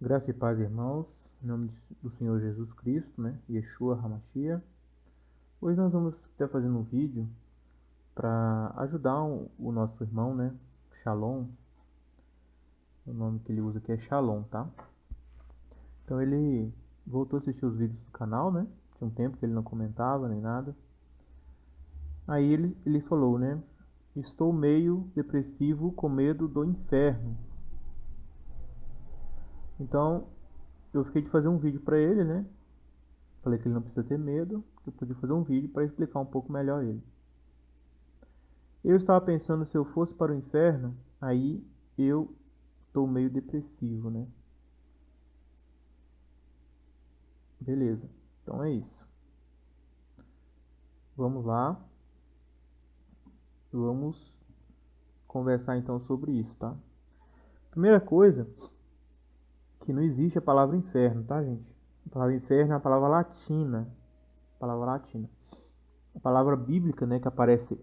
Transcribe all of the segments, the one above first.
Graça e paz, irmãos, em nome do Senhor Jesus Cristo, né? Yeshua HaMashiach. Hoje nós vamos estar fazendo um vídeo para ajudar o nosso irmão, né? Shalom. O nome que ele usa aqui é Shalom, tá? Então ele voltou a assistir os vídeos do canal, né? Tinha um tempo que ele não comentava nem nada. Aí ele falou, né? Estou meio depressivo com medo do inferno. Então eu fiquei de fazer um vídeo para ele, né? Falei que ele não precisa ter medo, que eu podia fazer um vídeo para explicar um pouco melhor ele. Eu estava pensando, se eu fosse para o inferno, aí eu estou meio depressivo, né? Beleza, então é isso. Vamos lá. Vamos conversar então sobre isso, tá? Primeira coisa, que não existe a palavra inferno, tá, gente? A palavra inferno é uma palavra latina. A palavra bíblica, né, que aparece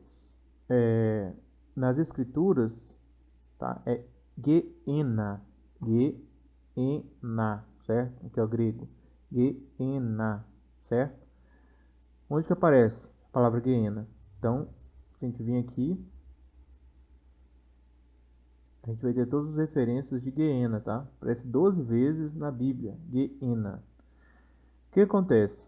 nas escrituras, tá? É Geena, certo? Que é o grego, Geena, certo? Onde que aparece a palavra Geena? Então, se a gente vir aqui, a gente vai ter todas as referências de Geena, tá? Aparece 12 vezes na Bíblia, Geena. O que acontece?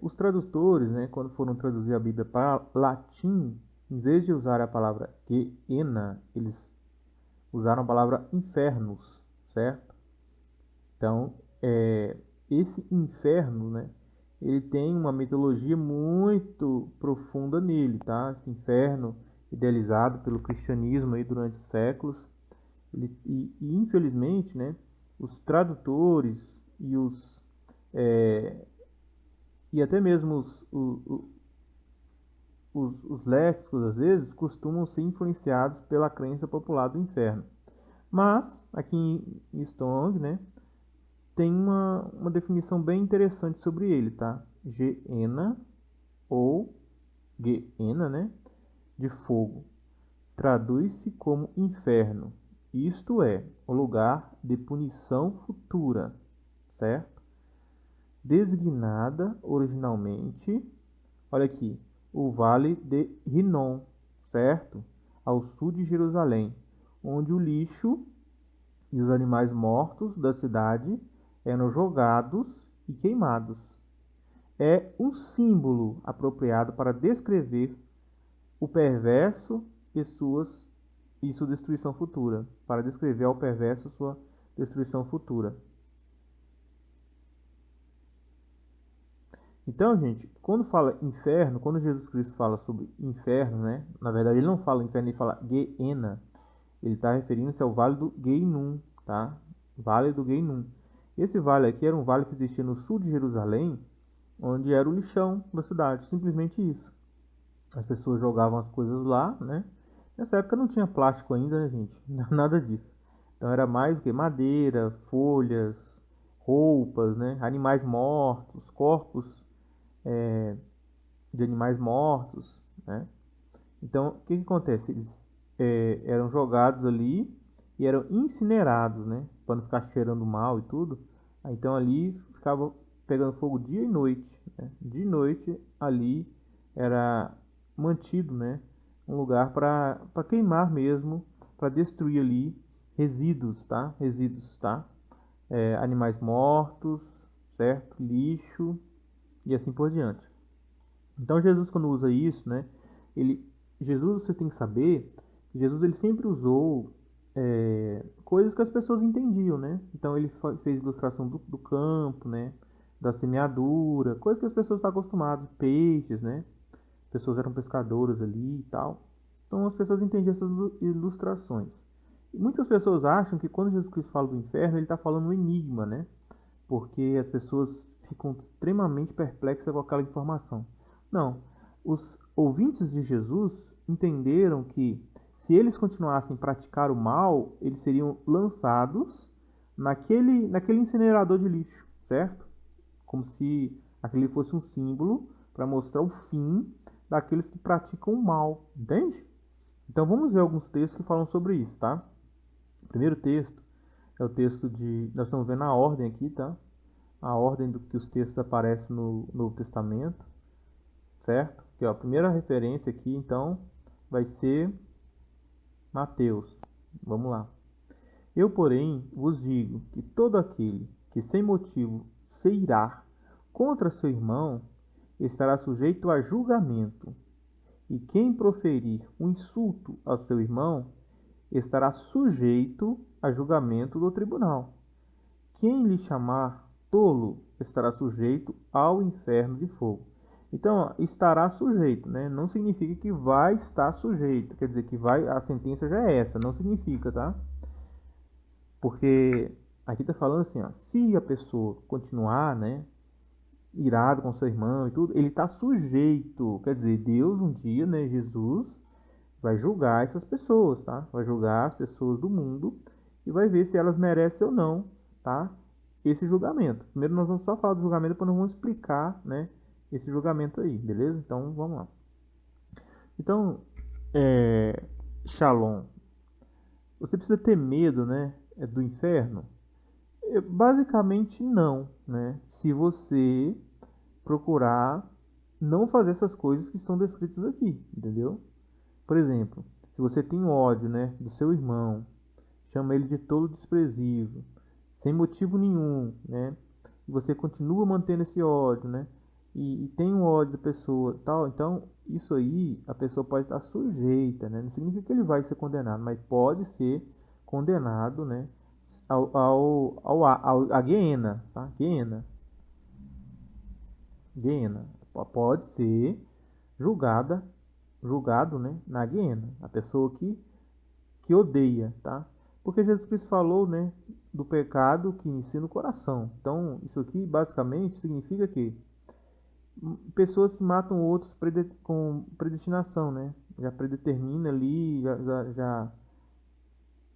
Os tradutores, né, quando foram traduzir a Bíblia para latim, em vez de usar a palavra Geena, eles usaram a palavra infernos, certo? Então, esse inferno, né, ele tem uma mitologia muito profunda nele, tá? Esse inferno idealizado pelo cristianismo aí durante séculos. Infelizmente, né, os tradutores e e até mesmo os léxicos, às vezes, costumam ser influenciados pela crença popular do inferno. Mas, aqui em Strong, né, tem uma definição bem interessante sobre ele, tá? Geena ou Geena, né? De fogo. Traduz-se como inferno, isto é, o lugar de punição futura, certo? Designada originalmente, olha aqui, o vale de Rinom, certo? Ao sul de Jerusalém, onde o lixo e os animais mortos da cidade eram jogados e queimados. É um símbolo apropriado para descrever o perverso e sua destruição futura. Para descrever ao perverso sua destruição futura. Então, gente, quando fala inferno, quando Jesus Cristo fala sobre inferno, né? Na verdade, ele não fala inferno, ele fala Geena. Ele está referindo-se ao Vale do Geinum, tá? Vale do Geinum. Esse vale aqui era um vale que existia no sul de Jerusalém, onde era o lixão da cidade, simplesmente isso. As pessoas jogavam as coisas lá, né? Nessa época não tinha plástico ainda, né, gente? Nada disso. Então era mais o que? Madeira, folhas, roupas, né? Animais mortos, corpos de animais mortos, né? Então, o que acontece? Eles eram jogados ali e eram incinerados, né? Para não ficar cheirando mal e tudo. Então ali ficava pegando fogo dia e noite, né? De noite ali era mantido, né? Um lugar para queimar mesmo, para destruir ali resíduos, tá? Resíduos, tá? Animais mortos, certo? Lixo e assim por diante. Então Jesus, quando usa isso, né? Jesus, você tem que saber, Jesus ele sempre usou coisas que as pessoas entendiam, né? Então ele fez ilustração do campo, né? Da semeadura, coisas que as pessoas estão acostumadas, peixes, né? As pessoas eram pescadoras ali e tal. Então as pessoas entendiam essas ilustrações. E muitas pessoas acham que quando Jesus Cristo fala do inferno, ele está falando um enigma, né? Porque as pessoas ficam extremamente perplexas com aquela informação. Não, os ouvintes de Jesus entenderam que se eles continuassem a praticar o mal, eles seriam lançados naquele incinerador de lixo, certo? Como se aquele fosse um símbolo para mostrar o fim daqueles que praticam o mal, entende? Então vamos ver alguns textos que falam sobre isso, tá? O primeiro texto É o texto de... Nós estamos vendo a ordem aqui, tá? A ordem do que os textos aparecem no Novo Testamento, certo? Aqui, ó, a primeira referência aqui, então, vai ser Mateus. Vamos lá. Eu, porém, vos digo que todo aquele que sem motivo se irá contra seu irmão estará sujeito a julgamento, e quem proferir um insulto ao seu irmão estará sujeito a julgamento do tribunal. Quem lhe chamar tolo estará sujeito ao inferno de fogo. Então, ó, estará sujeito, né? Não significa que vai estar sujeito. Quer dizer que vai, a sentença já é essa. Não significa, tá? Porque aqui está falando assim, ó, se a pessoa continuar, né, irado com seu irmão e tudo, ele está sujeito. Quer dizer, Deus um dia, né, Jesus, vai julgar essas pessoas, tá? Vai julgar as pessoas do mundo e vai ver se elas merecem ou não, tá? Esse julgamento. Primeiro nós vamos só falar do julgamento, depois nós vamos explicar, né, esse julgamento aí, beleza? Então, vamos lá. Então, Shalom, você precisa ter medo, né, do inferno? Basicamente não, né? Se você procurar não fazer essas coisas que são descritas aqui, entendeu? Por exemplo, se você tem ódio, né, do seu irmão, chama ele de tolo desprezível, sem motivo nenhum, né? E você continua mantendo esse ódio, né? E tem um ódio da pessoa, tal. Então, isso aí a pessoa pode estar sujeita, né? Não significa que ele vai ser condenado, mas pode ser condenado, né? A Guiena, tá? Guiena pode ser julgada, julgado, né? Na Guiena, a pessoa que odeia, tá? Porque Jesus Cristo falou, né, do pecado que inicia no coração. Então, isso aqui basicamente significa que pessoas que matam outros com predestinação, né? Já predetermina ali, já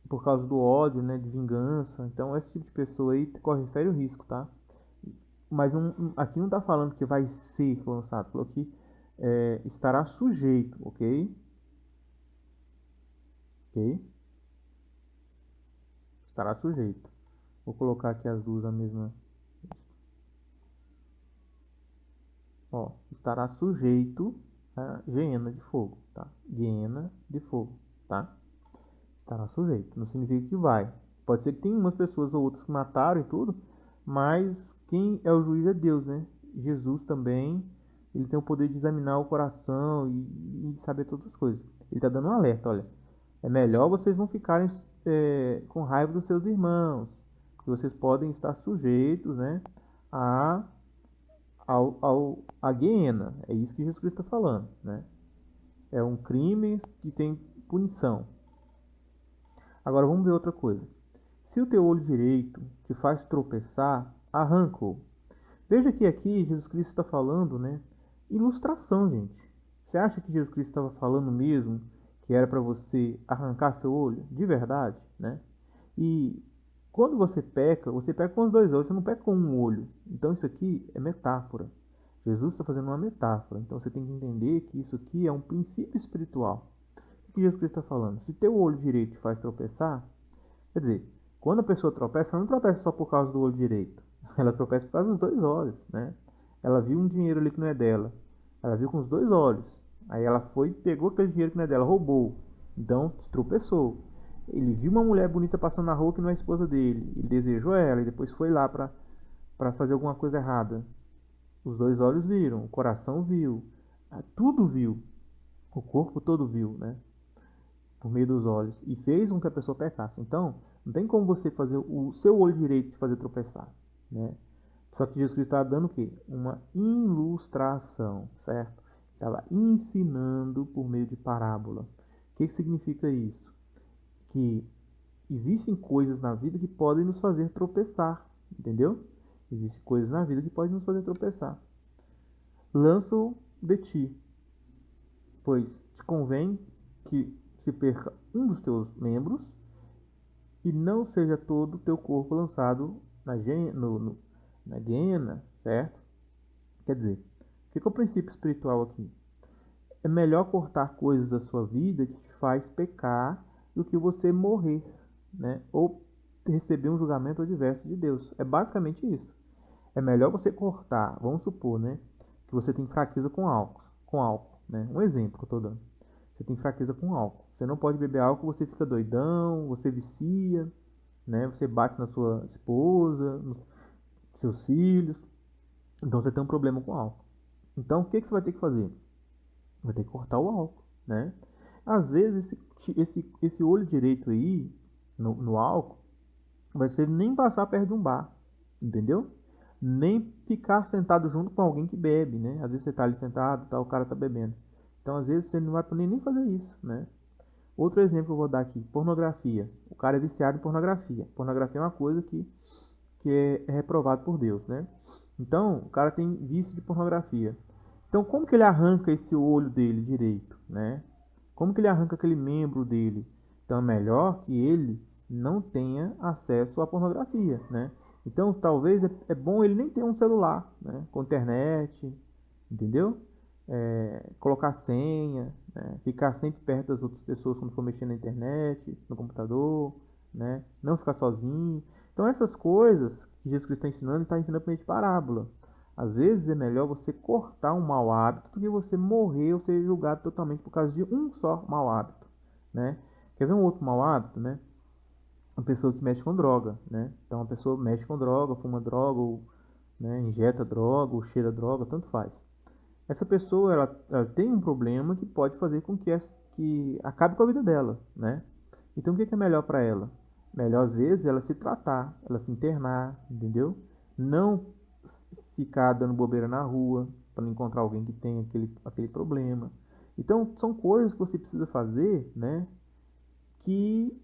por causa do ódio, né, de vingança. Então, esse tipo de pessoa aí corre sério risco, tá? Mas aqui não está falando que vai ser lançado, falou que estará sujeito, ok? Ok? Estará sujeito. Vou colocar aqui as duas na mesma. Ó, estará sujeito a hiena de fogo, tá? Hiena de fogo, tá? Estará sujeito. Não significa que vai. Pode ser que tenha umas pessoas ou outras que mataram e tudo, mas quem é o juiz é Deus, né? Jesus também, ele tem o poder de examinar o coração e saber todas as coisas. Ele está dando um alerta, olha. É melhor vocês não ficarem com raiva dos seus irmãos, que vocês podem estar sujeitos, né, a a Guiena. É isso que Jesus Cristo está falando, né? É um crime que tem punição. Agora vamos ver outra coisa. Se o teu olho direito te faz tropeçar, arranca-o. Veja que aqui Jesus Cristo está falando, né? Ilustração, gente. Você acha que Jesus Cristo estava falando mesmo que era para você arrancar seu olho? De verdade, né? E quando você peca com os dois olhos, você não peca com um olho. Então isso aqui é metáfora. Jesus está fazendo uma metáfora. Então você tem que entender que isso aqui é um princípio espiritual. O que Jesus Cristo está falando? Se teu olho direito te faz tropeçar, quer dizer, quando a pessoa tropeça, ela não tropeça só por causa do olho direito. Ela tropeça por causa dos dois olhos, né? Ela viu um dinheiro ali que não é dela. Ela viu com os dois olhos. Aí ela foi e pegou aquele dinheiro que não é dela, roubou. Então tropeçou. Ele viu uma mulher bonita passando na rua que não é a esposa dele. Ele desejou ela e depois foi lá para fazer alguma coisa errada. Os dois olhos viram, o coração viu, tudo viu, o corpo todo viu, né? Por meio dos olhos. E fez com que a pessoa pecasse. Então, não tem como você fazer o seu olho direito te fazer tropeçar, né? Só que Jesus Cristo estava dando o quê? Uma ilustração, certo? Estava ensinando por meio de parábola. O que significa isso? Que existem coisas na vida que podem nos fazer tropeçar, entendeu? Existem coisas na vida que podem nos fazer tropeçar. Lanço de ti, pois te convém que se perca um dos teus membros e não seja todo o teu corpo lançado na guiena, certo? Quer dizer, o que é o princípio espiritual aqui? É melhor cortar coisas da sua vida que te faz pecar do que você morrer, né? Ou receber um julgamento adverso de Deus. É basicamente isso. É melhor você cortar, vamos supor, né, que você tem fraqueza com álcool, né? Um exemplo que eu estou dando. Você tem fraqueza com álcool. Você não pode beber álcool, você fica doidão, você vicia, né? Você bate na sua esposa, nos seus filhos. Então você tem um problema com álcool. Então o que você vai ter que fazer? Vai ter que cortar o álcool, né? Às vezes esse olho direito aí, no álcool, vai ser nem passar perto de um bar, entendeu? Nem ficar sentado junto com alguém que bebe, né? Às vezes você tá ali sentado, tá, o cara tá bebendo. Então às vezes você não vai poder nem fazer isso, né? Outro exemplo que eu vou dar aqui, pornografia. O cara é viciado em pornografia. Pornografia é uma coisa que é reprovado por Deus, né? Então, o cara tem vício de pornografia. Então, como que ele arranca esse olho dele direito, né? Como que ele arranca aquele membro dele? Então, é melhor que ele não tenha acesso à pornografia, né? Então, talvez é bom ele nem ter um celular, né? Com internet, entendeu? Colocar senha, né? Ficar sempre perto das outras pessoas quando for mexer na internet, no computador, né? Não ficar sozinho. Então, essas coisas que Jesus Cristo está ensinando, ele está ensinando por meio de parábola. Às vezes é melhor você cortar um mau hábito do que você morrer ou ser julgado totalmente por causa de um só mau hábito, né? Quer ver um outro mau hábito, né? Uma pessoa que mexe com droga, né? Então, a pessoa mexe com droga, fuma droga, ou, né, injeta droga, ou cheira droga, tanto faz. Essa pessoa, ela tem um problema que pode fazer com que acabe com a vida dela, né? Então, o que é melhor para ela? Melhor, às vezes, ela se tratar, ela se internar, entendeu? Não ficar dando bobeira na rua para não encontrar alguém que tem aquele problema. Então, são coisas que você precisa fazer, né? Que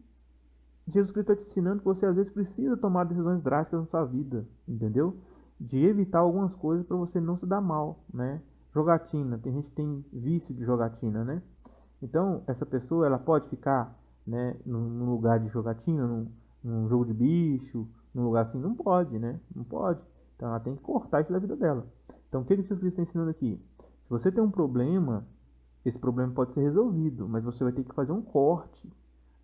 Jesus Cristo está te ensinando que você, às vezes, precisa tomar decisões drásticas na sua vida, entendeu? De evitar algumas coisas para você não se dar mal, né? Jogatina, tem gente que tem vício de jogatina, né? Então, essa pessoa, ela pode ficar, né, num lugar de jogatina, num jogo de bicho, num lugar assim, não pode, né? Não pode. Então, ela tem que cortar isso da vida dela. Então, o que Jesus Cristo está ensinando aqui? Se você tem um problema, esse problema pode ser resolvido, mas você vai ter que fazer um corte,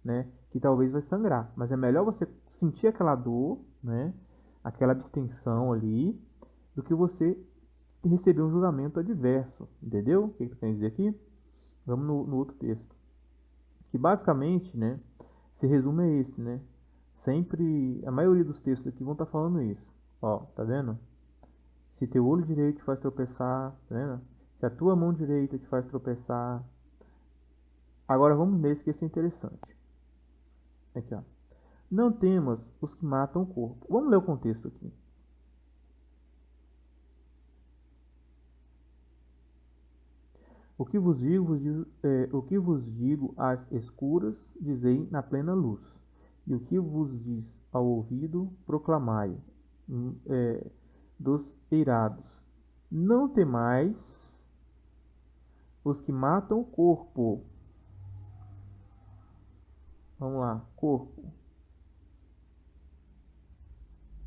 né? Que talvez vai sangrar. Mas é melhor você sentir aquela dor, né? Aquela abstenção ali, do que você receber um julgamento adverso. Entendeu? O que tu quer dizer aqui? Vamos no outro texto. Que basicamente, né? Se resume a esse, né? Sempre, a maioria dos textos aqui vão estar falando isso. Ó, tá vendo? Se teu olho direito te faz tropeçar, tá vendo? Se a tua mão direita te faz tropeçar. Agora vamos nesse que esse é interessante. Aqui, ó. Não temas os que matam o corpo. Vamos ler o contexto aqui. O que vos digo às escuras, dizei na plena luz. E o que vos diz ao ouvido, proclamai dos eirados. Não temais os que matam o corpo. Vamos lá, corpo.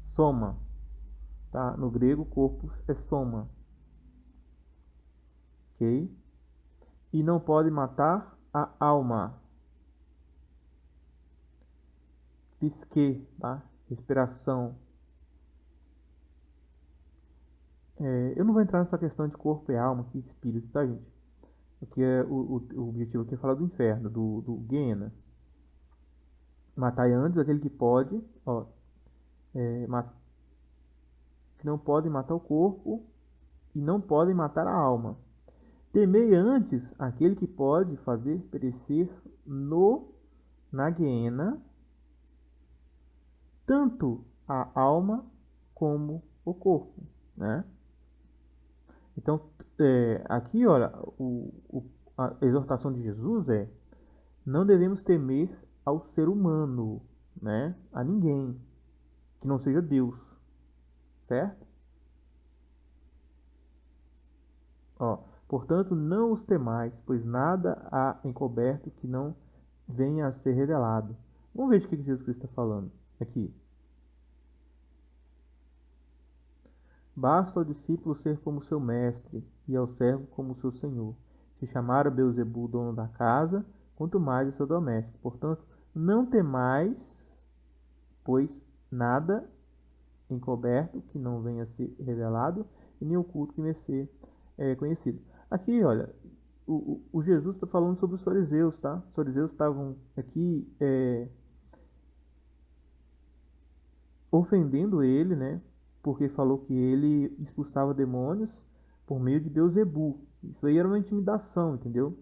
Soma. Tá? No grego, corpus é soma. Ok? E não pode matar a alma. Psique, tá? Respiração. Eu não vou entrar nessa questão de corpo e alma, que espírito, tá, gente? Porque o objetivo aqui é falar do inferno, do Guiena. Matai antes aquele que pode, ó, é, que não podem matar o corpo e não podem matar a alma. Temei antes aquele que pode fazer perecer na Guiena tanto a alma como o corpo, né? Então, aqui, olha, a exortação de Jesus é: não devemos temer ao ser humano, né? A ninguém que não seja Deus, certo? Ó, portanto, não os temais, pois nada há encoberto que não venha a ser revelado. Vamos ver o que Jesus Cristo está falando aqui. Basta ao discípulo ser como seu mestre e ao servo como seu senhor. Se chamar Beelzebul dono da casa, quanto mais o seu doméstico. Portanto, não temais pois nada encoberto que não venha a ser revelado, e nem oculto que venha a ser conhecido. Aqui, olha, o Jesus está falando sobre os fariseus, tá? Os fariseus estavam aqui ofendendo ele, né? Porque falou que ele expulsava demônios por meio de Beelzebul. Isso aí era uma intimidação, entendeu?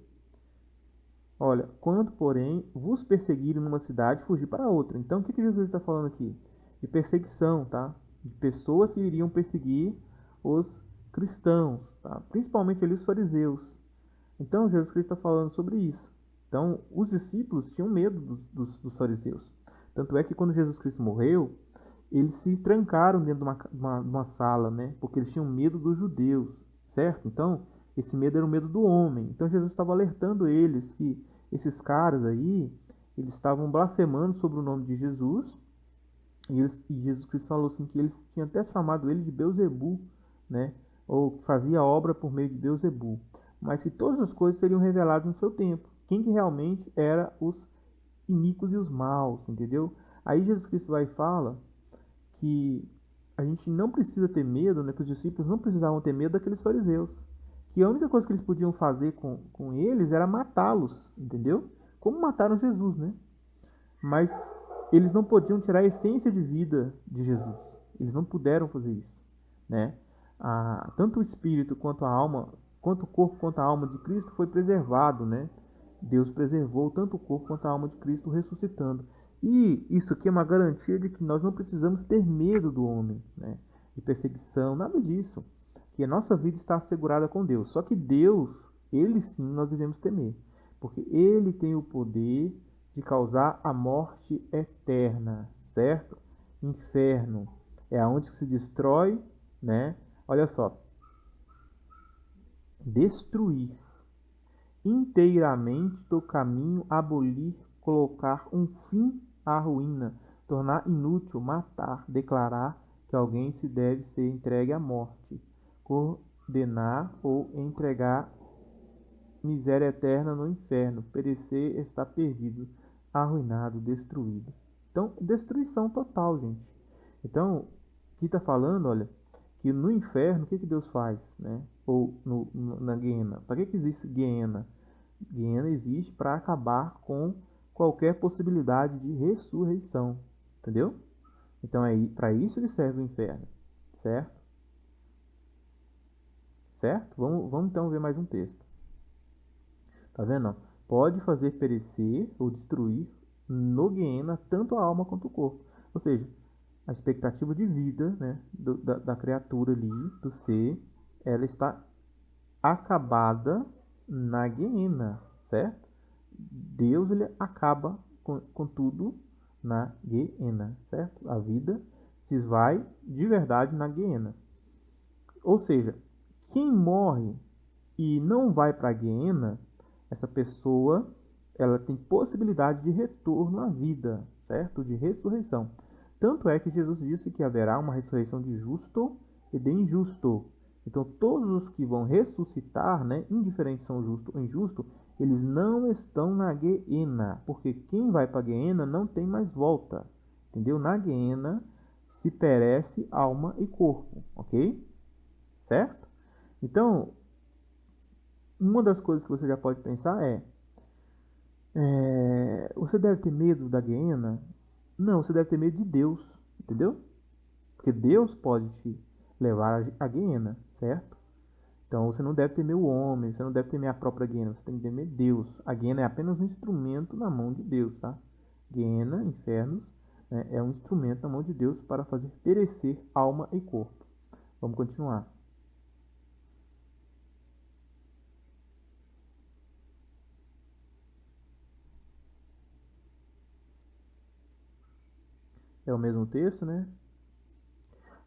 Olha, quando, porém, vos perseguirem numa cidade, fugir para outra. Então, o que Jesus está falando aqui? De perseguição, tá? De pessoas que iriam perseguir os cristãos, tá? Principalmente ali os fariseus. Então, Jesus Cristo está falando sobre isso. Então, os discípulos tinham medo dos fariseus. Tanto é que quando Jesus Cristo morreu, eles se trancaram dentro de uma sala, né? Porque eles tinham medo dos judeus, certo? Então, esse medo era o medo do homem. Então, Jesus estava alertando eles que esses caras aí, eles estavam blasfemando sobre o nome de Jesus. E Jesus Cristo falou assim que eles tinham até chamado ele de Beelzebul, né? Ou fazia obra por meio de Beelzebul. Mas que todas as coisas seriam reveladas no seu tempo. Quem que realmente era os iníquos e os maus, entendeu? Aí Jesus Cristo vai e fala que a gente não precisa ter medo, né? Que os discípulos não precisavam ter medo daqueles fariseus. Que a única coisa que eles podiam fazer com eles era matá-los, entendeu? Como mataram Jesus, né? Mas eles não podiam tirar a essência de vida de Jesus. Eles não puderam fazer isso, né? Tanto o espírito quanto a alma, quanto o corpo quanto a alma de Cristo foi preservado, né? Deus preservou tanto o corpo quanto a alma de Cristo ressuscitando. E isso aqui é uma garantia de que nós não precisamos ter medo do homem, né? De perseguição, nada disso. Que a nossa vida está assegurada com Deus. Só que Deus, Ele sim, nós devemos temer. Porque Ele tem o poder de causar a morte eterna, certo? Inferno é aonde se destrói, né? Olha só, destruir inteiramente do caminho, abolir, colocar um fim à ruína, tornar inútil, matar, declarar que alguém se deve ser entregue à morte, condenar ou entregar miséria eterna no inferno, perecer, está perdido, arruinado, destruído. Então, destruição total, gente. Então, aqui está falando, olha, que no inferno, o que Deus faz, né? Ou na Guiena. Para que existe Guiena? Guiena existe para acabar com qualquer possibilidade de ressurreição, entendeu? Então, é para isso que serve o inferno, certo? Certo? Vamos então ver mais um texto. Tá vendo? Pode fazer perecer ou destruir no Guiena tanto a alma quanto o corpo. Ou seja, a expectativa de vida, né, da criatura ali, do ser, ela está acabada na Guiena, certo? Deus ele acaba com tudo na Guiena, certo? A vida se esvai de verdade na Guiena. Ou seja, quem morre e não vai para a Guiena, essa pessoa ela tem possibilidade de retorno à vida, certo? De ressurreição. Tanto é que Jesus disse que haverá uma ressurreição de justo e de injusto. Então, todos os que vão ressuscitar, né, indiferente são justo ou injusto, eles não estão na Guiena, porque quem vai para a Guiena não tem mais volta, entendeu? Na Guiena se perece alma e corpo, ok? Certo? Então, uma das coisas que você já pode pensar você deve ter medo da Guiena? Não, você deve ter medo de Deus, entendeu? Porque Deus pode te levar à Guiena, certo? Então você não deve temer o homem, você não deve temer a própria Guiena, você tem que temer Deus. A Guiena é apenas um instrumento na mão de Deus, tá? Guiena, infernos, né, é um instrumento na mão de Deus para fazer perecer alma e corpo. Vamos continuar. É o mesmo texto, né?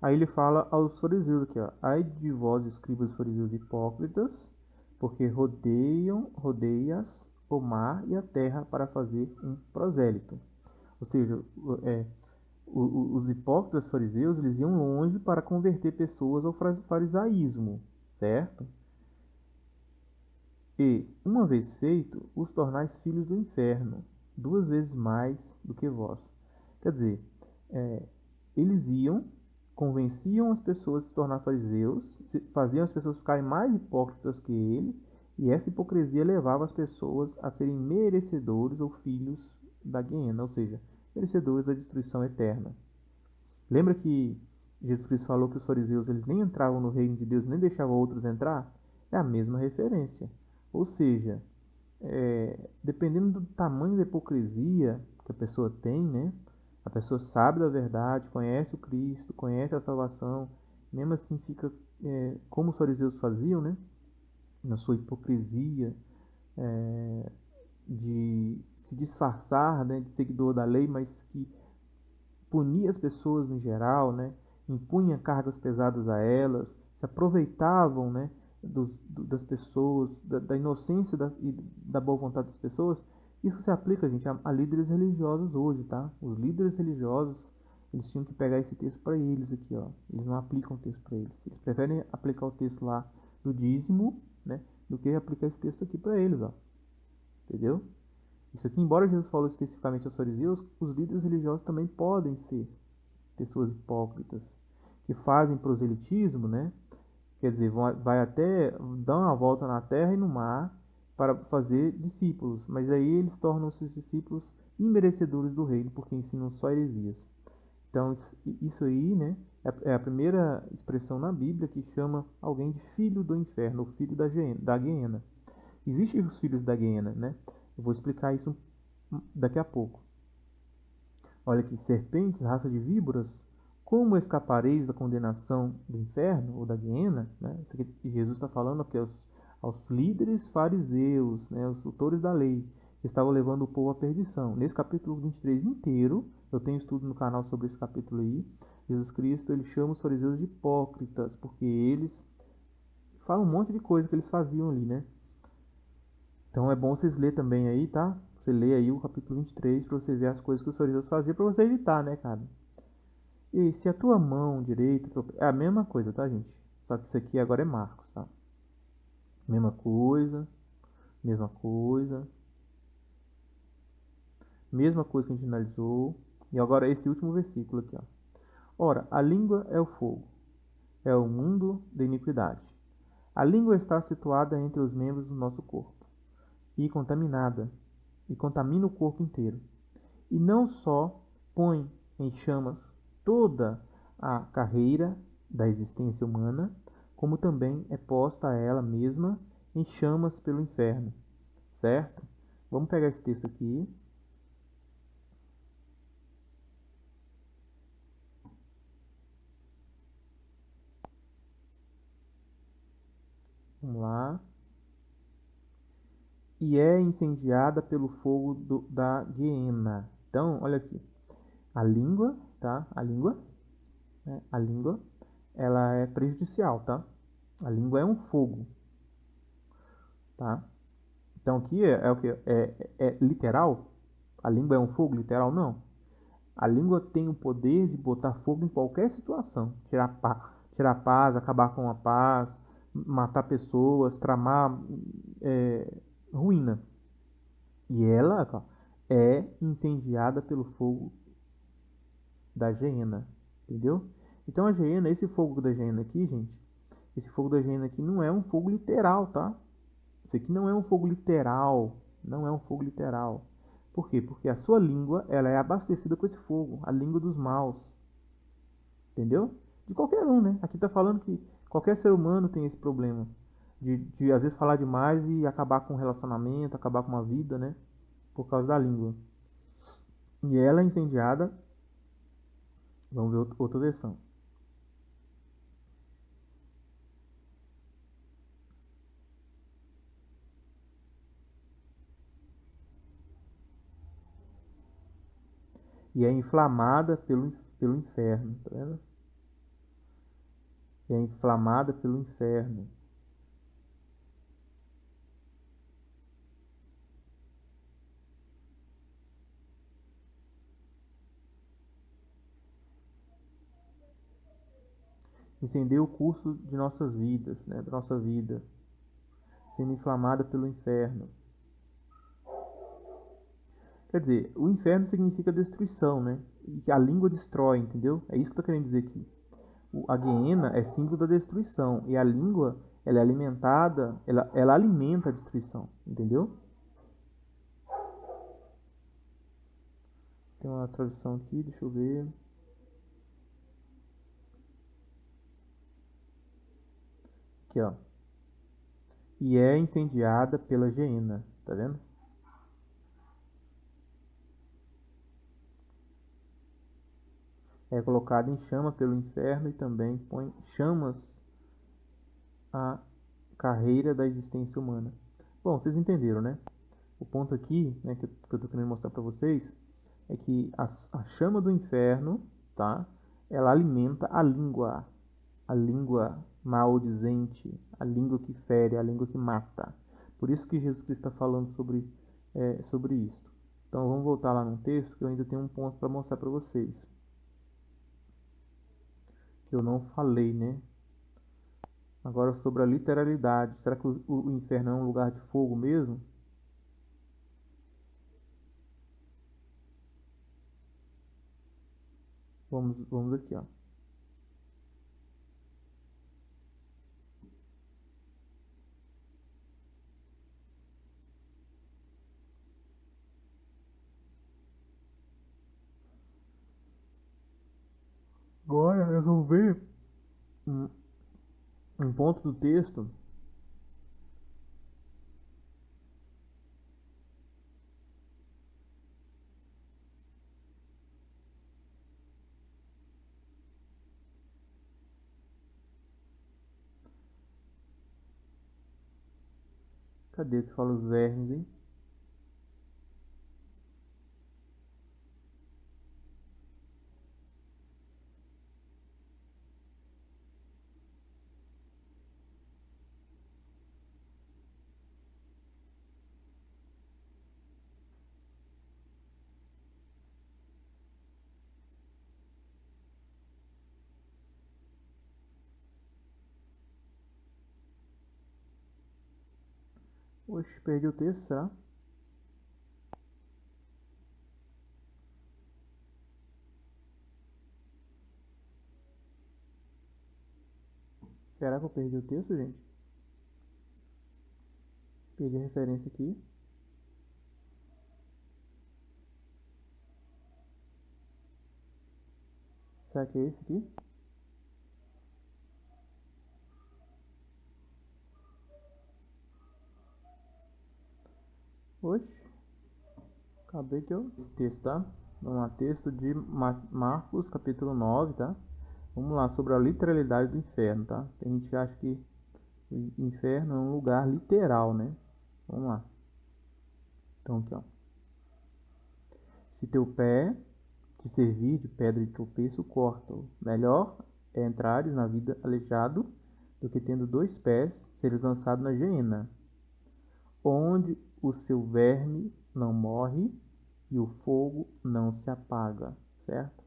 Aí ele fala aos fariseus aqui, ó. Ai de vós, escribas, fariseus hipócritas, porque rodeias o mar e a terra para fazer um prosélito. Ou seja, os hipócritas fariseus, eles iam longe para converter pessoas ao farisaísmo, certo? E, uma vez feito, os tornais filhos do inferno, duas vezes mais do que vós. Quer dizer, Eles iam, convenciam as pessoas a se tornar fariseus, faziam as pessoas ficarem mais hipócritas que ele, e essa hipocrisia levava as pessoas a serem merecedores ou filhos da guiena, ou seja, merecedores da destruição eterna. Lembra que Jesus Cristo falou que os fariseus eles nem entravam no reino de Deus, nem deixavam outros entrar? É a mesma referência. Ou seja, dependendo do tamanho da hipocrisia que a pessoa tem, né? A pessoa sabe da verdade, conhece o Cristo, conhece a salvação, mesmo assim fica como os fariseus faziam, né? Na sua hipocrisia de se disfarçar, né, de seguidor da lei, mas que punia as pessoas no geral, né? Impunha cargas pesadas a elas, se aproveitavam, né, das pessoas, da inocência e da boa vontade das pessoas. Isso se aplica, gente, a líderes religiosos hoje, tá? Os líderes religiosos, eles tinham que pegar esse texto para eles aqui, ó. Eles não aplicam o texto para eles. Eles preferem aplicar o texto lá do dízimo, né, do que aplicar esse texto aqui para eles, ó. Entendeu? Isso aqui, embora Jesus falou especificamente aos fariseus, os líderes religiosos também podem ser pessoas hipócritas que fazem proselitismo, né? Quer dizer, vai até dar uma volta na terra e no mar para fazer discípulos, mas aí eles tornam esses discípulos imerecedores do reino, porque ensinam só heresias. Então, isso aí, né, é a primeira expressão na Bíblia que chama alguém de filho do inferno, ou filho da guiena. Existem os filhos da guiena, né? Eu vou explicar isso daqui a pouco. Olha aqui, serpentes, raça de víboras, como escapareis da condenação do inferno ou da guiena? Né? Isso aqui Jesus está falando aqui aos líderes fariseus, né, os tutores da lei, que estavam levando o povo à perdição. Nesse capítulo 23 inteiro, eu tenho estudo no canal sobre esse capítulo aí, Jesus Cristo ele chama os fariseus de hipócritas, porque eles falam um monte de coisa que eles faziam ali, né? Então é bom vocês lerem também aí, tá? Você lê aí o capítulo 23 para você ver as coisas que os fariseus faziam para você evitar, né, cara? E se a tua mão direita... É a mesma coisa, tá, gente? Só que isso aqui agora é Marcos, tá? Mesma coisa, mesma coisa, mesma coisa que a gente analisou. E agora esse último versículo aqui, ó. Ora, a língua é o fogo, é o mundo da iniquidade. A língua está situada entre os membros do nosso corpo e contaminada, e contamina o corpo inteiro. E não só põe em chamas toda a carreira da existência humana, como também é posta a ela mesma em chamas pelo inferno, certo? Vamos pegar esse texto aqui. Vamos lá. E é incendiada pelo fogo da guiena. Então, olha aqui. A língua, tá? A língua, né? A língua, ela é prejudicial, tá? A língua é um fogo, tá? Então aqui é o que? É literal? A língua é um fogo literal? Não. A língua tem o poder de botar fogo em qualquer situação. Tirar a paz, acabar com a paz, matar pessoas, tramar ruína. E ela ó, é incendiada pelo fogo da geena. Entendeu? Então a geena, esse fogo da geena aqui, gente, esse fogo da geena aqui não é um fogo literal, tá? Isso aqui não é um fogo literal. Não é um fogo literal. Por quê? Porque a sua língua ela é abastecida com esse fogo, a língua dos maus. Entendeu? De qualquer um, né? Aqui está falando que qualquer ser humano tem esse problema. De às vezes falar demais e acabar com um relacionamento, acabar com uma vida, né? Por causa da língua. E ela é incendiada. Vamos ver outra versão. E é inflamada pelo inferno. Tá vendo? E é inflamada pelo inferno. Incendeia o curso de nossas vidas, né? Da nossa vida. Sendo inflamada pelo inferno. Quer dizer, o inferno significa destruição, né? E que a língua destrói, entendeu? É isso que eu tô querendo dizer aqui. A guiena é símbolo da destruição. E a língua, ela é alimentada, ela alimenta a destruição, entendeu? Tem uma tradução aqui, deixa eu ver. Aqui, ó. E é incendiada pela geena, tá vendo? É colocada em chama pelo inferno e também põe chamas à carreira da existência humana. Bom, vocês entenderam, né? O ponto aqui, né, que eu tô querendo mostrar para vocês é que a chama do inferno, tá? Ela alimenta a língua maldizente, a língua que fere, a língua que mata. Por isso que Jesus Cristo está falando sobre isso. Então vamos voltar lá no texto que eu ainda tenho um ponto para mostrar para vocês. Que eu não falei, né? Agora sobre a literalidade. Será que o inferno é um lugar de fogo mesmo? Vamos aqui, ó. Agora nós vamos ver um, um ponto do texto. Cadê que fala os vermes, hein? Oxe, perdi o texto, será? Será que eu perdi o texto, gente? Perdi a referência aqui. Será que é esse aqui? Oxe, acabei que eu... Esse texto, tá? Vamos lá, texto de Marcos, capítulo 9, tá? Vamos lá, sobre a literalidade do inferno, tá? Tem gente que acha que o inferno é um lugar literal, né? Vamos lá. Então aqui, ó. Se teu pé te servir de pedra de tropeço, corta-o. Melhor é entrares na vida aleijado do que tendo dois pés seres lançado na geena, onde o seu verme não morre e o fogo não se apaga, certo?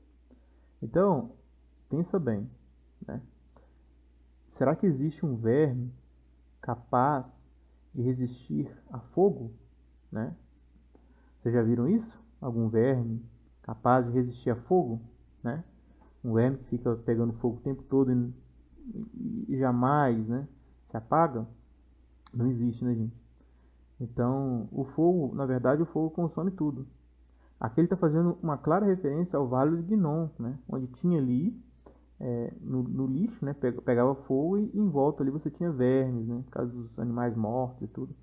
Então, pensa bem, né? Será que existe um verme capaz de resistir a fogo, né? Vocês já viram isso? Algum verme capaz de resistir a fogo, né? Um verme que fica pegando fogo o tempo todo e jamais, né, se apaga? Não existe, né, gente? Então, o fogo, na verdade, o fogo consome tudo. Aqui ele está fazendo uma clara referência ao Vale de Guinon, né? Onde tinha ali, no lixo, né? Pegava fogo e em volta ali você tinha vermes, né? Por causa dos animais mortos e tudo,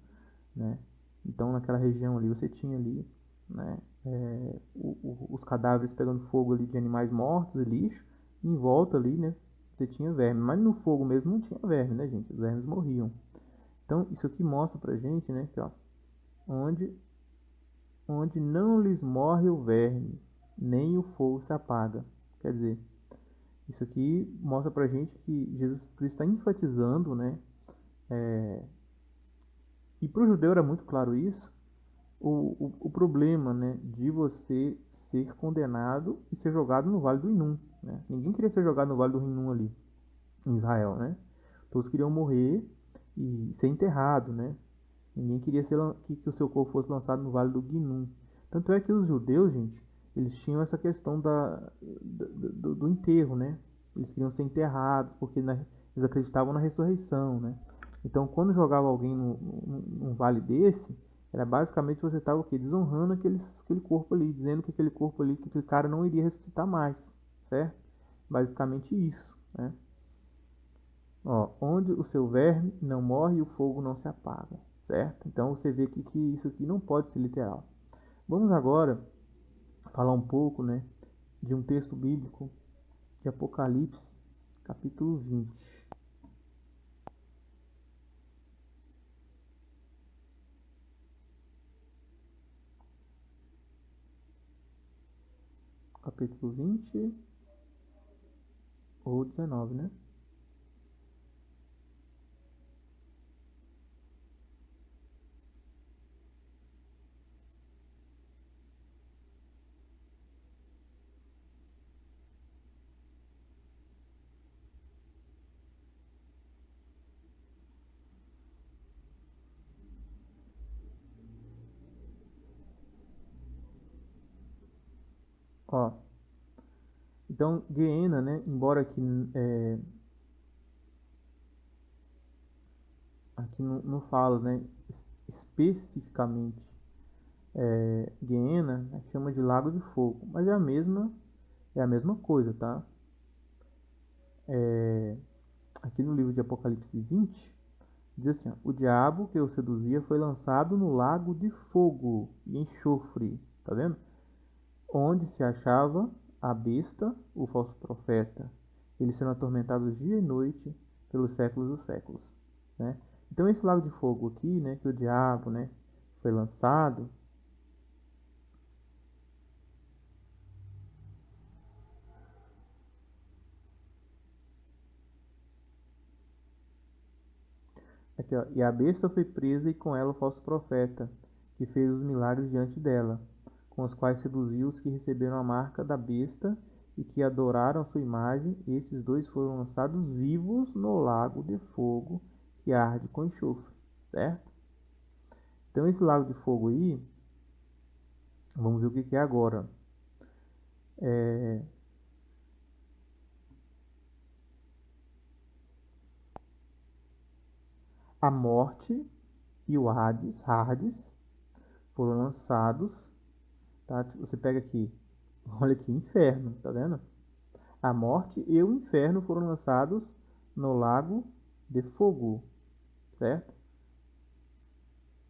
né? Então naquela região ali você tinha ali, né? Os cadáveres pegando fogo ali de animais mortos e lixo. E em volta ali, né? Você tinha verme. Mas no fogo mesmo não tinha verme, né, gente? Os vermes morriam. Então isso aqui mostra pra gente, né? Que, ó, onde onde não lhes morre o verme, nem o fogo se apaga. Quer dizer, isso aqui mostra pra gente que Jesus Cristo está enfatizando, né? E para o judeu era muito claro isso, o problema, né, de você ser condenado e ser jogado no Vale do Hinnom. Né? Ninguém queria ser jogado no Vale do Hinnom ali, em Israel, né? Todos queriam morrer e ser enterrado, né? Ninguém queria que o seu corpo fosse lançado no Vale do Guinum. Tanto é que os judeus, gente, eles tinham essa questão do enterro, né? Eles queriam ser enterrados porque eles acreditavam na ressurreição, né? Então, quando jogava alguém num vale desse, era basicamente você estava o quê? Desonrando aquele corpo ali, dizendo que aquele corpo ali, que aquele cara não iria ressuscitar mais, certo? Basicamente isso, né? Ó, onde o seu verme não morre e o fogo não se apaga, certo? Então você vê que isso aqui não pode ser literal. Vamos agora falar um pouco, né, de um texto bíblico de Apocalipse, capítulo 20. Capítulo 20 ou 19, né? Ó, então Guiena, né, embora aqui não fala, né, especificamente Guiena, né, chama de Lago de Fogo, mas é a mesma coisa, tá? Aqui no livro de Apocalipse 20, diz assim, ó, o diabo que o seduzia foi lançado no lago de fogo e enxofre, tá vendo? Onde se achava a besta, o falso profeta, eles sendo atormentados dia e noite pelos séculos dos séculos, né? Então esse lago de fogo aqui, né, que o diabo, né, foi lançado, aqui, ó, e a besta foi presa e com ela o falso profeta, que fez os milagres diante dela, com os quais seduziu os que receberam a marca da besta e que adoraram a sua imagem, e esses dois foram lançados vivos no lago de fogo que arde com enxofre, certo? Então esse lago de fogo aí, vamos ver o que é agora. A morte e o Hades foram lançados, tá? Você pega aqui, olha aqui, inferno, tá vendo? A morte e o inferno foram lançados no lago de fogo, certo?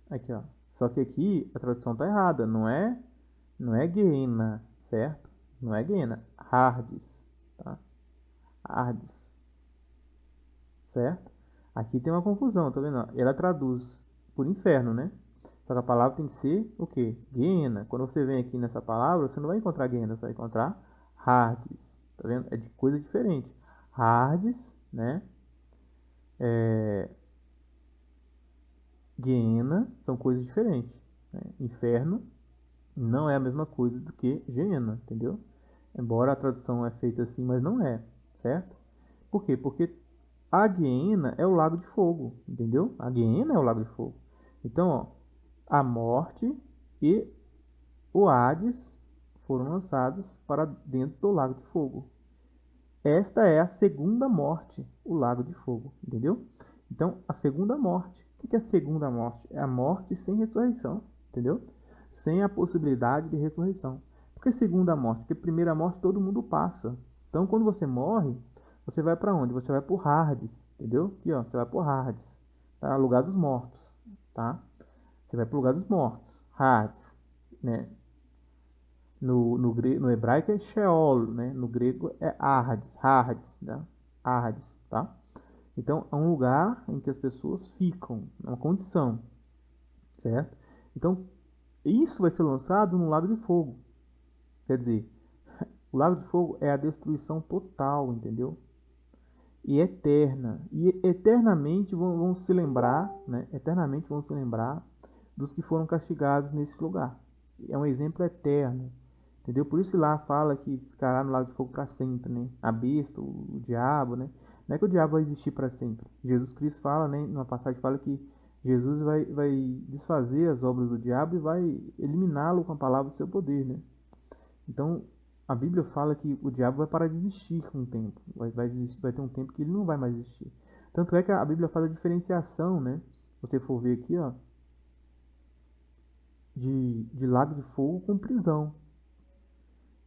Aqui, ó. Só que aqui a tradução tá errada, não é Gehenna, certo? Não é Gehenna, Hades, tá? Hades, certo? Aqui tem uma confusão, tá vendo? Ela traduz por inferno, né? Só que a palavra tem que ser o quê? Gehenna. Quando você vem aqui nessa palavra, você não vai encontrar Gehenna, você vai encontrar Hades, tá vendo? É de coisa diferente. Hades, né? Gehenna são coisas diferentes, né? Inferno não é a mesma coisa do que Gehenna, entendeu? Embora a tradução é feita assim, mas não é, certo? Por quê? Porque a Gehenna é o lago de fogo, entendeu? A Gehenna é o lago de fogo. Então, ó, a morte e o Hades foram lançados para dentro do lago de fogo. Esta é a segunda morte, o lago de fogo, entendeu? Então, a segunda morte. O que é a segunda morte? É a morte sem ressurreição, entendeu? Sem a possibilidade de ressurreição. Por que segunda morte? Porque primeira morte todo mundo passa. Então, quando você morre, você vai para onde? Você vai para o Hades, entendeu? Aqui, ó, você vai para o Hades, tá? Lugar dos mortos, tá? Você vai para o lugar dos mortos, Hades, né? No hebraico é Sheol, né? No grego é Hades, né? Hades, tá? Então, é um lugar em que as pessoas ficam, é uma condição, certo? Então, isso vai ser lançado no Lago de Fogo. Quer dizer, o Lago de Fogo é a destruição total, entendeu? E eterna. E eternamente vão se lembrar, né? Eternamente vão se lembrar dos que foram castigados nesse lugar. É um exemplo eterno. Entendeu? Por isso que lá fala que ficará no lago de fogo para sempre, né? A besta, o diabo, né? Não é que o diabo vai existir para sempre. Jesus Cristo fala, né? Numa passagem fala que Jesus vai desfazer as obras do diabo e vai eliminá-lo com a palavra do seu poder, né? Então, a Bíblia fala que o diabo vai parar de existir com o tempo. Vai ter um tempo que ele não vai mais existir. Tanto é que a Bíblia faz a diferenciação, né? Se você for ver aqui, ó, de lago de fogo com prisão.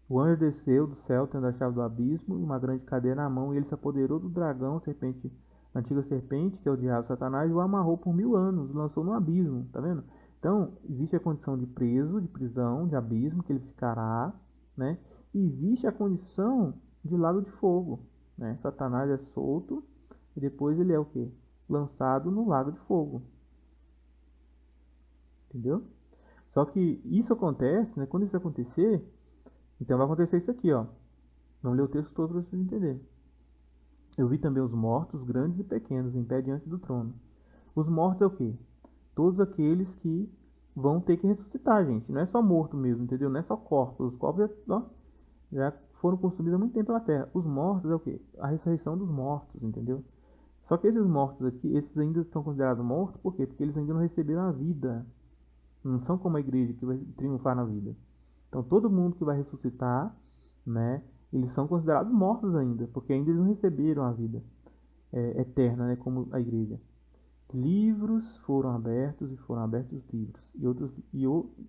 O anjo desceu do céu, tendo a chave do abismo e uma grande cadeia na mão, e ele se apoderou do dragão, serpente, antiga serpente, que é o diabo Satanás, e o amarrou por 1000 anos, lançou no abismo, tá vendo? Então, existe a condição de preso, de prisão, de abismo, que ele ficará, né? E existe a condição de lago de fogo, né? Satanás é solto e depois ele é o quê? Lançado no lago de fogo. Entendeu? Só que isso acontece, né? Quando isso acontecer, então vai acontecer isso aqui, ó. Vamos ler o texto todo para vocês entenderem. Eu vi também os mortos, grandes e pequenos, em pé diante do trono. Os mortos é o quê? Todos aqueles que vão ter que ressuscitar, gente. Não é só morto mesmo, entendeu? Não é só corpos. Os corpos já foram consumidos há muito tempo pela terra. Os mortos é o quê? A ressurreição dos mortos, entendeu? Só que esses mortos aqui, esses ainda estão considerados mortos, por quê? Porque eles ainda não receberam a vida. Não são como a igreja que vai triunfar na vida. Então todo mundo que vai ressuscitar, né, eles são considerados mortos ainda, porque ainda eles não receberam a vida eterna, né, como a igreja. Livros foram abertos e foram abertos livros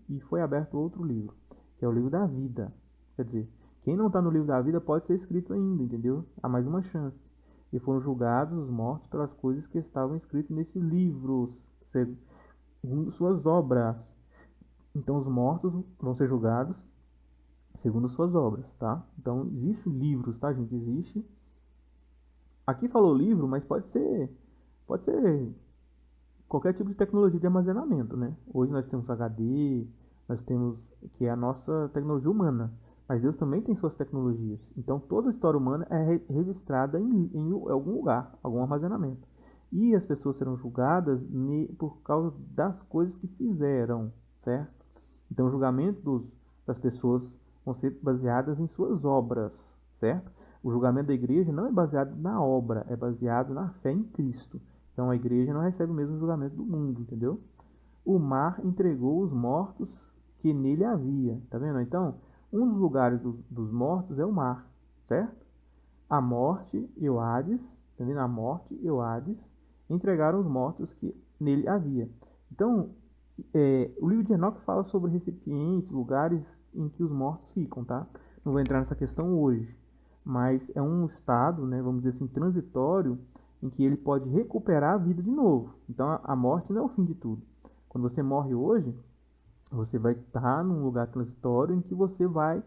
e foi aberto outro livro, que é o livro da vida. Quer dizer, quem não está no livro da vida pode ser escrito ainda, entendeu? Há mais uma chance. E foram julgados os mortos pelas coisas que estavam escritas nesse livro, segundo suas obras. Então os mortos vão ser julgados segundo suas obras, tá? Então existe livros, tá, gente? Existe. Aqui falou livro, mas pode ser qualquer tipo de tecnologia de armazenamento, né? Hoje nós temos HD, nós temos que é a nossa tecnologia humana, mas Deus também tem suas tecnologias. Então toda a história humana é registrada em algum lugar, algum armazenamento. E as pessoas serão julgadas por causa das coisas que fizeram, certo? Então o julgamento das pessoas vão ser baseadas em suas obras, certo? O julgamento da igreja não é baseado na obra, é baseado na fé em Cristo. Então a igreja não recebe o mesmo julgamento do mundo, entendeu? O mar entregou os mortos que nele havia, tá vendo? Então, um dos lugares dos mortos é o mar, certo? A morte e o Hades, tá vendo? A morte e o Hades entregaram os mortos que nele havia. Então, o livro de Enoque fala sobre recipientes, lugares em que os mortos ficam, tá? Não vou entrar nessa questão hoje, mas é um estado, né, vamos dizer assim, transitório, em que ele pode recuperar a vida de novo. Então a morte não é o fim de tudo. Quando você morre hoje, você vai estar num lugar transitório em que você vai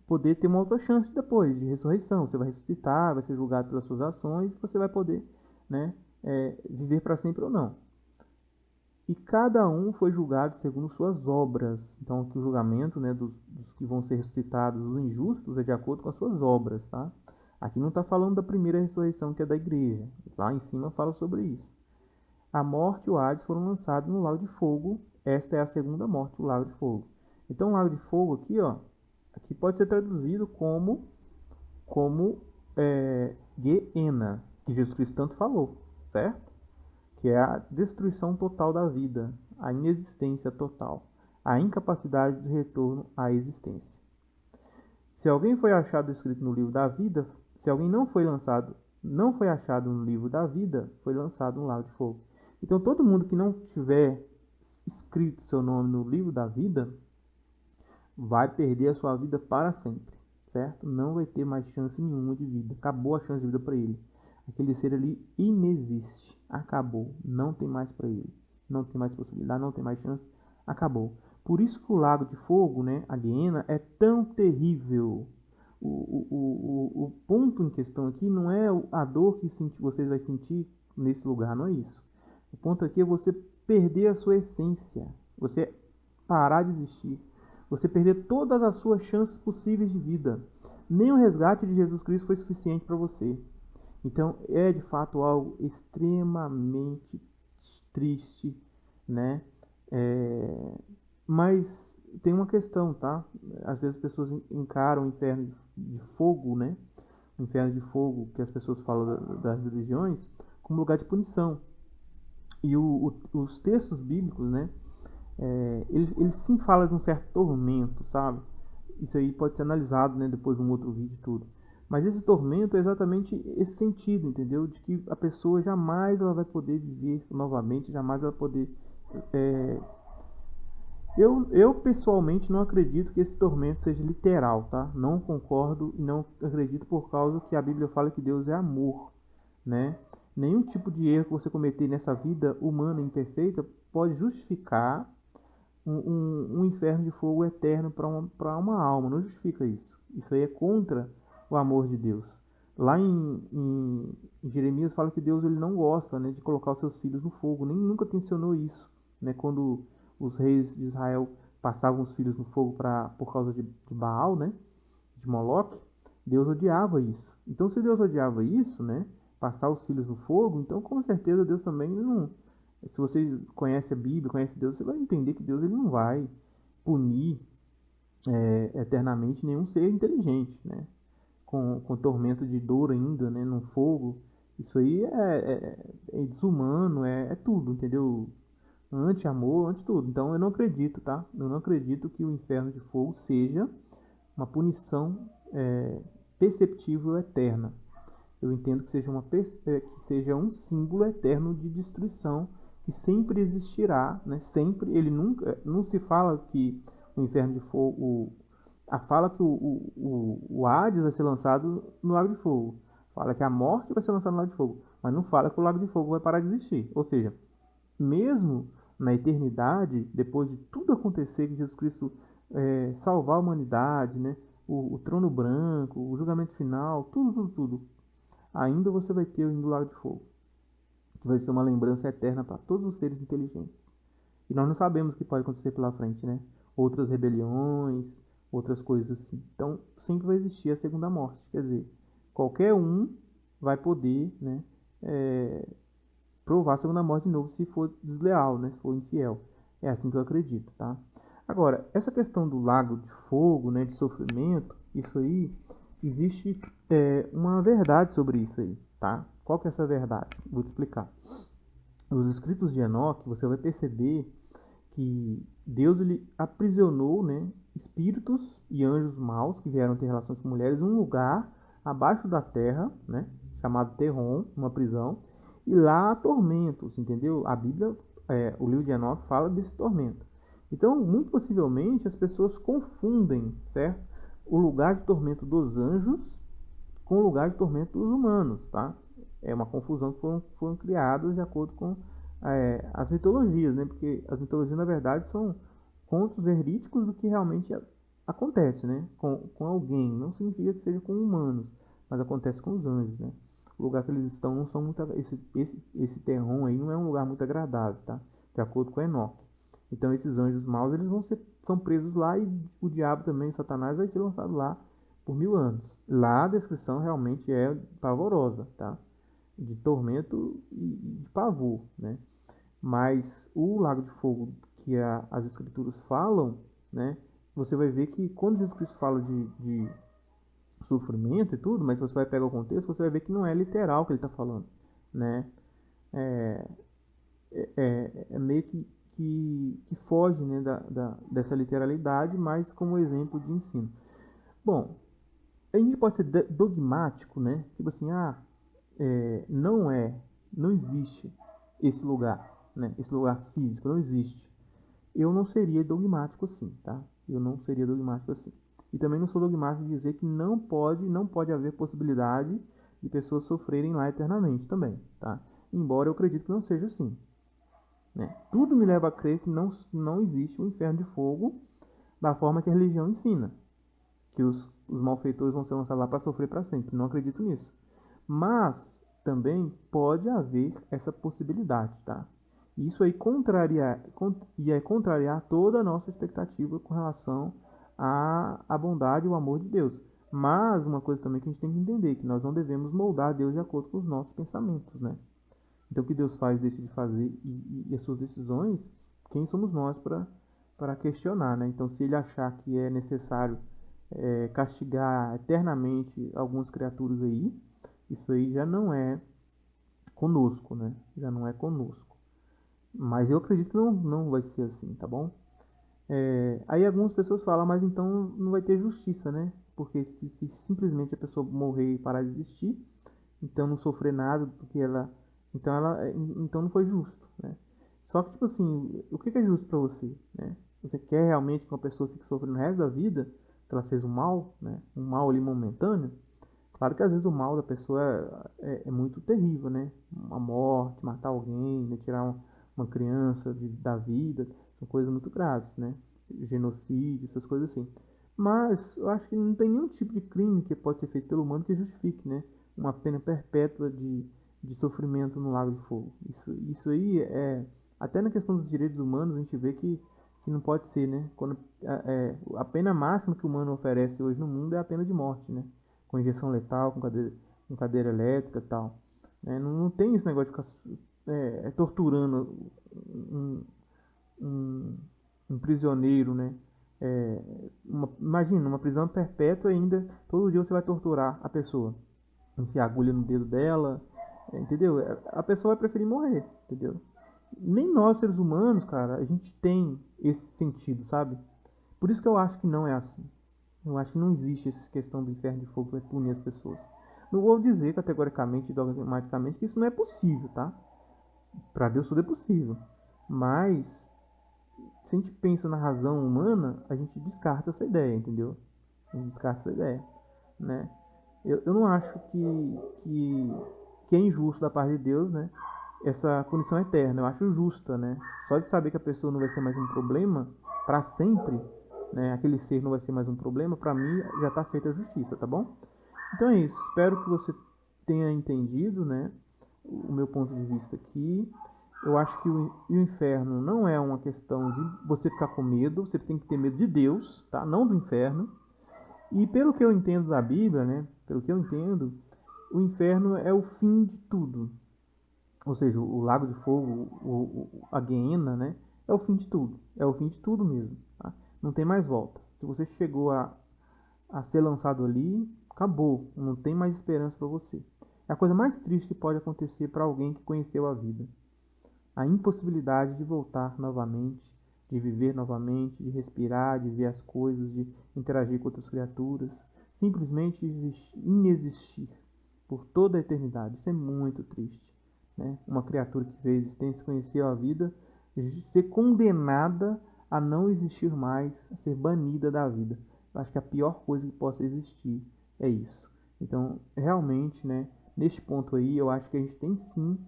poder ter uma outra chance depois de ressurreição. Você vai ressuscitar, vai ser julgado pelas suas ações, e você vai poder, né, viver para sempre ou não. E cada um foi julgado segundo suas obras. Então, aqui o julgamento, né, dos que vão ser ressuscitados, os injustos, é de acordo com as suas obras, tá? Aqui não está falando da primeira ressurreição, que é da igreja. Lá em cima fala sobre isso. A morte e o Hades foram lançados no lago de fogo. Esta é a segunda morte, o lago de fogo. Então, o lago de fogo aqui, ó, aqui pode ser traduzido como Gehenna, que Jesus Cristo tanto falou, certo? Que é a destruição total da vida, a inexistência total, a incapacidade de retorno à existência. Se alguém foi achado escrito no livro da vida, se alguém não foi achado no livro da vida, foi lançado no lago de fogo. Então todo mundo que não tiver escrito seu nome no livro da vida vai perder a sua vida para sempre, certo? Não vai ter mais chance nenhuma de vida. Acabou a chance de vida para ele. Aquele ser ali inexiste. Acabou. Não tem mais para ele. Não tem mais possibilidade, não tem mais chance. Acabou. Por isso que o lago de fogo, né, a Gehenna, é tão terrível. O ponto em questão aqui não é a dor que você vai sentir nesse lugar, não é isso. O ponto aqui é você perder a sua essência. Você parar de existir. Você perder todas as suas chances possíveis de vida. Nem o resgate de Jesus Cristo foi suficiente para você. Então é de fato algo extremamente triste, né? Mas tem uma questão, tá? Às vezes as pessoas encaram o inferno de fogo, né? O inferno de fogo que as pessoas falam das religiões como lugar de punição. E os textos bíblicos, né, eles sim falam de um certo tormento, sabe? Isso aí pode ser analisado, né, depois de um outro vídeo e tudo. Mas esse tormento é exatamente esse sentido, entendeu? De que a pessoa jamais ela vai poder viver novamente, jamais ela vai poder... Eu pessoalmente não acredito que esse tormento seja literal, tá? Não concordo e não acredito por causa que a Bíblia fala que Deus é amor, né? Nenhum tipo de erro que você cometer nessa vida humana imperfeita pode justificar um inferno de fogo eterno para uma alma. Não justifica isso. Isso aí é contra o amor de Deus. Lá em Jeremias fala que Deus ele não gosta, né, de colocar os seus filhos no fogo. Nem nunca tensionou isso, né? Quando os reis de Israel passavam os filhos no fogo por causa de Baal, né, de Moloque, Deus odiava isso. Então, se Deus odiava isso, né, passar os filhos no fogo, então com certeza Deus também não. Se você conhece a Bíblia, conhece Deus, você vai entender que Deus ele não vai punir eternamente nenhum ser inteligente, né? Com tormento de dor ainda, né? No fogo. Isso aí é desumano, é tudo, entendeu? Anti-amor, anti-tudo. Então eu não acredito, tá? Eu não acredito que o inferno de fogo seja uma punição perceptível eterna. Eu entendo que seja um símbolo eterno de destruição que sempre existirá, né? Sempre, ele nunca, não se fala que o inferno de fogo, fala que o Hades vai ser lançado no Lago de Fogo, fala que a morte vai ser lançada no Lago de Fogo, mas não fala que o Lago de Fogo vai parar de existir. Ou seja, mesmo na eternidade, depois de tudo acontecer, que Jesus Cristo salvar a humanidade, né? O trono branco, o julgamento final, tudo, ainda você vai ter o Lago de Fogo, que vai ser uma lembrança eterna para todos os seres inteligentes. E nós não sabemos o que pode acontecer pela frente, né? Outras rebeliões, outras coisas assim. Então, sempre vai existir a segunda morte. Quer dizer, qualquer um vai poder, né, provar a segunda morte de novo se for desleal, né? Se for infiel. É assim que eu acredito, tá? Agora, essa questão do lago de fogo, né, de sofrimento, isso aí, existe uma verdade sobre isso aí, tá? Qual que é essa verdade? Vou te explicar. Nos escritos de Enoque, você vai perceber que Deus ele aprisionou, né, espíritos e anjos maus que vieram ter relações com mulheres em um lugar abaixo da terra, né, chamado Terron, uma prisão, e lá há tormentos, entendeu? A Bíblia, o livro de Enoque fala desse tormento. Então, muito possivelmente, as pessoas confundem, certo? O lugar de tormento dos anjos com o lugar de tormento dos humanos, tá? É uma confusão que foram criadas de acordo com as mitologias, né? Porque as mitologias, na verdade, são contos verídicos do que realmente acontece, né? Com alguém. Não significa que seja com humanos, mas acontece com os anjos, né? O lugar que eles estão não são muito... Esse terrão aí não é um lugar muito agradável, tá? De acordo com Enoque. Então esses anjos maus, eles são presos lá e o diabo também, o Satanás, vai ser lançado lá por 1000 anos. Lá a descrição realmente é pavorosa, tá? De tormento e de pavor, né? Mas o lago de fogo que as escrituras falam, né? Você vai ver que quando Jesus Cristo fala de sofrimento e tudo, mas você vai pegar o contexto, você vai ver que não é literal o que ele está falando, né? É, é meio que foge, né, dessa literalidade, mas como exemplo de ensino. Bom, a gente pode ser dogmático, né? Tipo assim, não existe esse lugar, né? Esse lugar físico não existe. Eu não seria dogmático assim, tá? Eu não seria dogmático assim. E também não sou dogmático de dizer que não pode haver possibilidade de pessoas sofrerem lá eternamente também, tá? Embora eu acredite que não seja assim, né? Tudo me leva a crer que não existe um inferno de fogo da forma que a religião ensina, que os malfeitores vão ser lançados lá para sofrer para sempre. Não acredito nisso. Mas também pode haver essa possibilidade, tá? Isso aí ia contrariar toda a nossa expectativa com relação à bondade e o amor de Deus. Mas uma coisa também que a gente tem que entender, que nós não devemos moldar Deus de acordo com os nossos pensamentos, né? Então o que Deus faz, deixa de fazer e as suas decisões, quem somos nós para questionar, né? Então se ele achar que é necessário castigar eternamente algumas criaturas aí, isso aí já não é conosco, né? Já não é conosco. Mas eu acredito que não vai ser assim, tá bom? Aí algumas pessoas falam, mas então não vai ter justiça, né? Porque se simplesmente a pessoa morrer e parar de existir, então não sofrer nada porque então não foi justo, né? Só que tipo assim, o que é justo pra você, né? Você quer realmente que uma pessoa fique sofrendo o resto da vida, que ela fez um mal, né? Um mal ali momentâneo? Claro que às vezes o mal da pessoa é muito terrível, né? Uma morte, matar alguém, né? Tirar uma criança da vida, são coisas muito graves, né? Genocídio, essas coisas assim. Mas eu acho que não tem nenhum tipo de crime que pode ser feito pelo humano que justifique, né? Uma pena perpétua de sofrimento no Lago de Fogo. Isso aí até na questão dos direitos humanos a gente vê que não pode ser, né? Quando a pena máxima que o humano oferece hoje no mundo é a pena de morte, né? Com injeção letal, com cadeira elétrica e tal. Não tem esse negócio de ficar torturando um, um, um prisioneiro, né? Imagina, uma prisão perpétua ainda, todo dia você vai torturar a pessoa. Enfiar agulha no dedo dela, entendeu? A pessoa vai preferir morrer, entendeu? Nem nós, seres humanos, cara, a gente tem esse sentido, sabe? Por isso que eu acho que não é assim. Eu acho que não existe essa questão do inferno de fogo para punir as pessoas. Não vou dizer categoricamente e dogmaticamente que isso não é possível, tá? Para Deus tudo é possível. Mas, se a gente pensa na razão humana, a gente descarta essa ideia, entendeu? A gente descarta essa ideia, né? Eu não acho que é injusto da parte de Deus, né? Essa punição eterna. Eu acho justa, né? Só de saber que a pessoa não vai ser mais um problema para sempre, né? Aquele ser não vai ser mais um problema, para mim já está feita a justiça, tá bom? Então é isso. Espero que você tenha entendido, né? O meu ponto de vista aqui. Eu acho que o inferno não é uma questão de você ficar com medo, você tem que ter medo de Deus, tá? Não do inferno. E pelo que eu entendo da Bíblia, né? Pelo que eu entendo, o inferno é o fim de tudo. Ou seja, o lago de fogo, a Guiena, né? É o fim de tudo. É o fim de tudo mesmo. Tá? Não tem mais volta. Se você chegou a ser lançado ali, acabou. Não tem mais esperança para você. É a coisa mais triste que pode acontecer para alguém que conheceu a vida. A impossibilidade de voltar novamente, de viver novamente, de respirar, de ver as coisas, de interagir com outras criaturas. Simplesmente inexistir por toda a eternidade. Isso é muito triste. Né? Uma criatura que veio a existência, conheceu a vida, ser condenada a não existir mais, a ser banida da vida. Eu acho que a pior coisa que possa existir é isso. Então, realmente, né, neste ponto aí, eu acho que a gente tem sim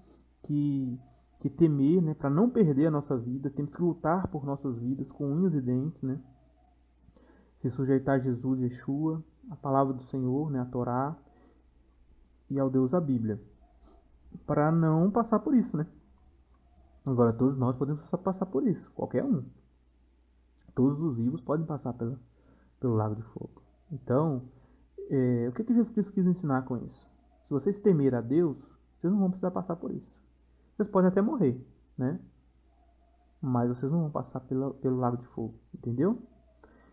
que, que temer, né, para não perder a nossa vida. Temos que lutar por nossas vidas com unhas e dentes, né? Se sujeitar a Jesus, Yeshua, a palavra do Senhor, né, a Torá, e ao Deus a Bíblia, para não passar por isso, né? Agora, todos nós podemos passar por isso, qualquer um. Todos os vivos podem passar pelo lago de fogo. Então, o que Jesus Cristo quis ensinar com isso? Se vocês temerem a Deus, vocês não vão precisar passar por isso. Vocês podem até morrer, né? Mas vocês não vão passar pelo lago de fogo, entendeu?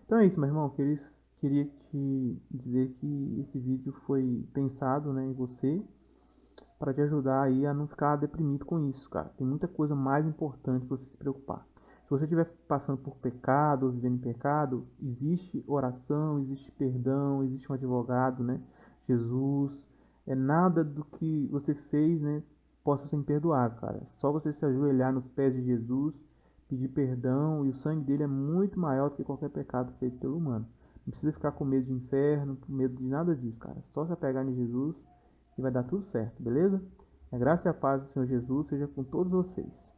Então é isso, meu irmão. Queria te dizer que esse vídeo foi pensado, né, em você, para te ajudar aí a não ficar deprimido com isso, cara. Tem muita coisa mais importante para você se preocupar. Se você estiver passando por pecado ou vivendo em pecado, existe oração, existe perdão, existe um advogado, né? Jesus. Nada do que você fez, né, possa ser imperdoável, cara. É só você se ajoelhar nos pés de Jesus, pedir perdão, e o sangue dele é muito maior do que qualquer pecado feito pelo humano. Não precisa ficar com medo de inferno, com medo de nada disso, cara. É só se apegar em Jesus e vai dar tudo certo, beleza? A graça e a paz do Senhor Jesus seja com todos vocês.